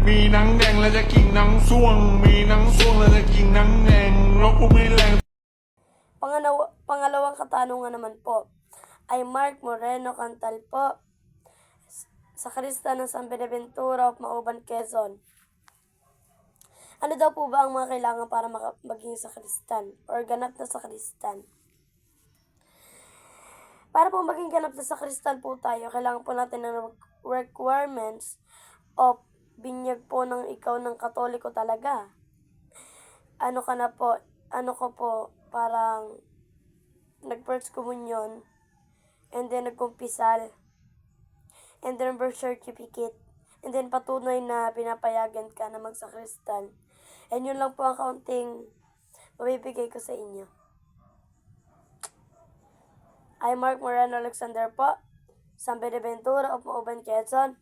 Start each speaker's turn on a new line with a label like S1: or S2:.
S1: มีหนังแดงแล้วจะกินหนังส่วงมีหนังส่วงแล้วจะกินหนังแดงนกกูไม่แรง
S2: Pangalawang katanungan naman po ay Mark Moreno Cantal po, Sakristan ng San Benaventura of Mauban, Quezon. Ano daw po ba ang mga kailangan para maging sakristan or ganap na sakristan? Para po maging ganap na sakristan po tayo, kailangan po natin ng requirements of binyag po ng ikaw ng Katoliko talaga. Ano ka na po, ano ko po, parang nag-first communion, and then nagkumpisal, and then birth certificate, and then patunay na pinapayagan ka na magsakristan. And yun lang po ang kaunting mabibigay ko sa inyo. I'm Mark Moreno Alexander po, San Benaventura of Mauban, Quezon.